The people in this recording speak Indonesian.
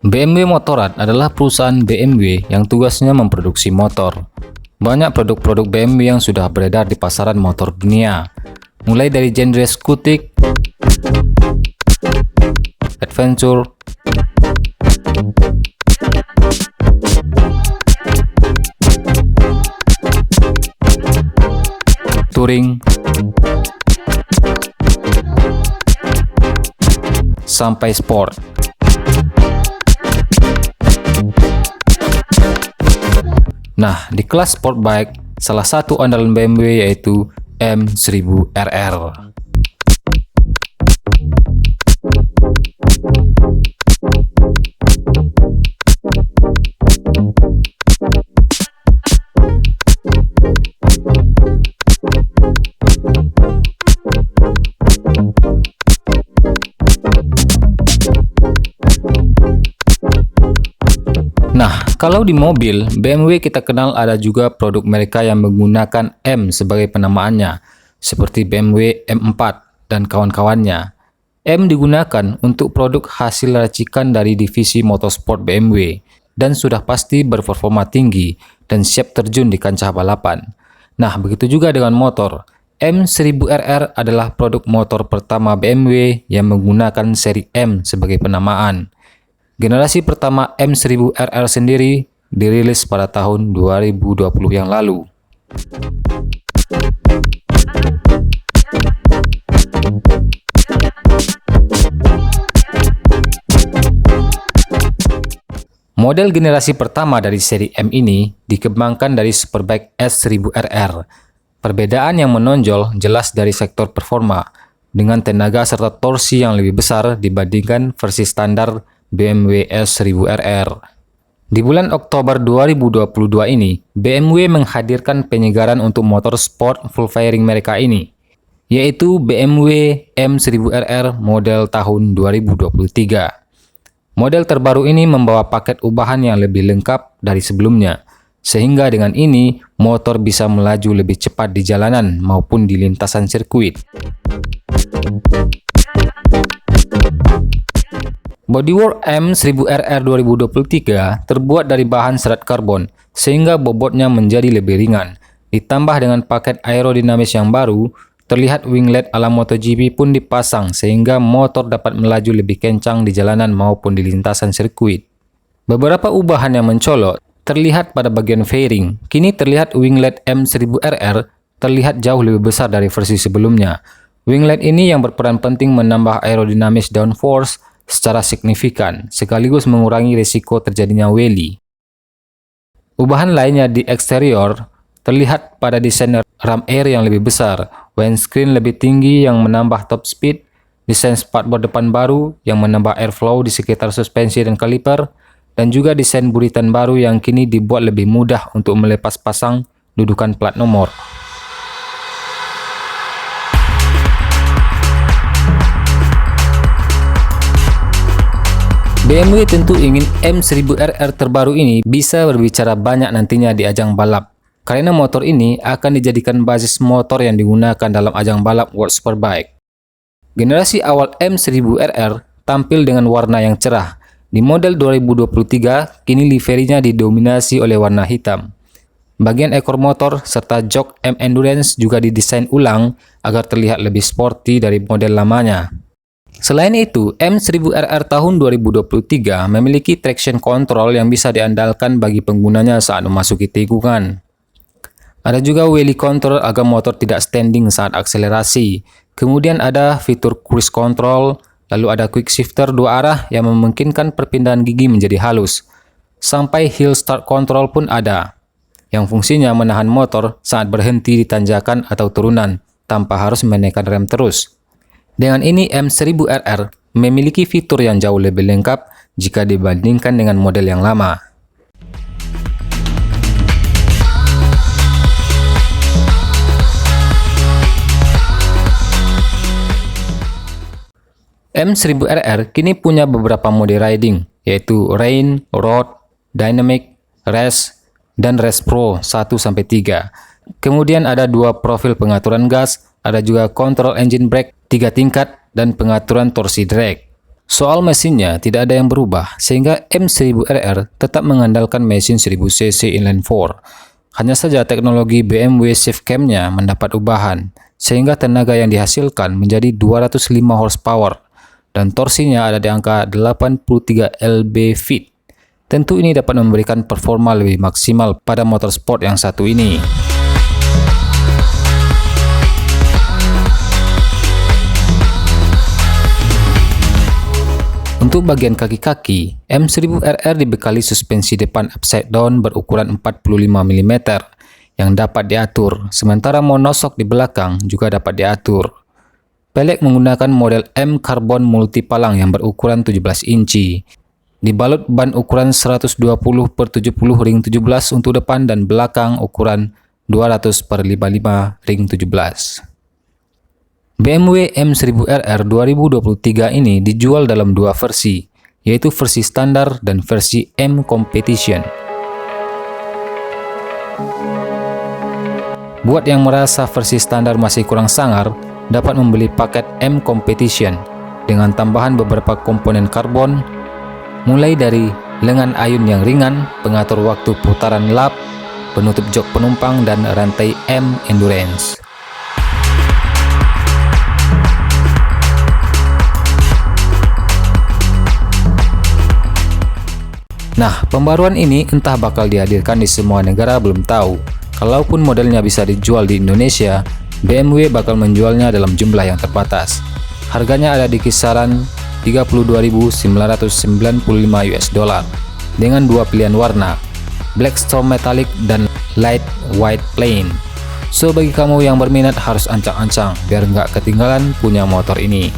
BMW Motorrad adalah perusahaan BMW yang tugasnya memproduksi motor. Banyak produk-produk BMW yang sudah beredar di pasaran motor dunia, mulai dari genre skutik, adventure, touring, sampai sport. Nah, di kelas sport bike, salah satu andalan BMW yaitu M1000RR. Nah, kalau di mobil, BMW kita kenal ada juga produk mereka yang menggunakan M sebagai penamaannya, seperti BMW M4 dan kawan-kawannya. M digunakan untuk produk hasil racikan dari divisi motorsport BMW, dan sudah pasti berperforma tinggi dan siap terjun di kancah balapan. Nah, begitu juga dengan motor. M1000RR adalah produk motor pertama BMW yang menggunakan seri M sebagai penamaan. Generasi pertama M1000RR sendiri dirilis pada tahun 2020 yang lalu. Model generasi pertama dari seri M ini dikembangkan dari Superbike S1000RR. Perbedaan yang menonjol jelas dari sektor performa, dengan tenaga serta torsi yang lebih besar dibandingkan versi standar BMW S1000RR. Di bulan Oktober 2022 ini, BMW menghadirkan penyegaran untuk motor sport full fairing mereka ini, yaitu BMW M1000RR model tahun 2023. Model terbaru ini membawa paket ubahan yang lebih lengkap dari sebelumnya, sehingga dengan ini motor bisa melaju lebih cepat di jalanan maupun di lintasan sirkuit. Bodywork M1000RR 2023 terbuat dari bahan serat karbon, sehingga bobotnya menjadi lebih ringan. Ditambah dengan paket aerodinamis yang baru, terlihat winglet ala MotoGP pun dipasang sehingga motor dapat melaju lebih kencang di jalanan maupun di lintasan sirkuit. Beberapa ubahan yang mencolok terlihat pada bagian fairing. Kini terlihat winglet M1000RR terlihat jauh lebih besar dari versi sebelumnya. Winglet ini yang berperan penting menambah aerodinamis downforce secara signifikan, sekaligus mengurangi risiko terjadinya wheelie. Ubahan lainnya di eksterior terlihat pada desain ram air yang lebih besar, windscreen lebih tinggi yang menambah top speed, desain spakbor depan baru yang menambah airflow di sekitar suspensi dan kaliper, dan juga desain buritan baru yang kini dibuat lebih mudah untuk melepas pasang dudukan plat nomor. BMW tentu ingin M1000RR terbaru ini bisa berbicara banyak nantinya di ajang balap, karena motor ini akan dijadikan basis motor yang digunakan dalam ajang balap World Superbike. Generasi awal M1000RR tampil dengan warna yang cerah. Di model 2023, kini liverinya didominasi oleh warna hitam. Bagian ekor motor serta jok M Endurance juga didesain ulang agar terlihat lebih sporty dari model lamanya. Selain itu, M1000RR tahun 2023 memiliki traction control yang bisa diandalkan bagi penggunanya saat memasuki tikungan. Ada juga wheelie control agar motor tidak standing saat akselerasi. Kemudian ada fitur cruise control, lalu ada quick shifter dua arah yang memungkinkan perpindahan gigi menjadi halus. Sampai hill start control pun ada, yang fungsinya menahan motor saat berhenti di tanjakan atau turunan, tanpa harus menekan rem terus. Dengan ini M1000RR memiliki fitur yang jauh lebih lengkap jika dibandingkan dengan model yang lama. M1000RR kini punya beberapa mode riding, yaitu Rain, Road, Dynamic, Race, dan Race Pro 1-3. Kemudian ada dua profil pengaturan gas, ada juga kontrol engine brake 3 tingkat, dan pengaturan torsi drag. Soal mesinnya tidak ada yang berubah, sehingga M1000RR tetap mengandalkan mesin 1000cc inline 4. Hanya saja teknologi BMW SafeCam-nya mendapat ubahan, sehingga tenaga yang dihasilkan menjadi 205 horsepower dan torsinya ada di angka 83 lb-ft. Tentu ini dapat memberikan performa lebih maksimal pada motor sport yang satu ini. Untuk bagian kaki-kaki, M1000RR dibekali suspensi depan upside down berukuran 45 mm yang dapat diatur, sementara monoshock di belakang juga dapat diatur. Pelek menggunakan model M Carbon multipalang yang berukuran 17 inci. Dibalut ban ukuran 120/70 ring 17 untuk depan dan belakang ukuran 200/55 ring 17. BMW M1000RR 2023 ini dijual dalam dua versi, yaitu versi standar dan versi M Competition. Buat yang merasa versi standar masih kurang sangar, dapat membeli paket M Competition dengan tambahan beberapa komponen karbon, mulai dari lengan ayun yang ringan, pengatur waktu putaran lap, penutup jok penumpang, dan rantai M Endurance. Nah, pembaruan ini entah bakal dihadirkan di semua negara belum tahu. Kalaupun modelnya bisa dijual di Indonesia, BMW bakal menjualnya dalam jumlah yang terbatas. Harganya ada di kisaran 32.995 US dollar dengan dua pilihan warna, Black Storm Metallic dan Light White Plain. So bagi kamu yang berminat harus ancang-ancang biar nggak ketinggalan punya motor ini.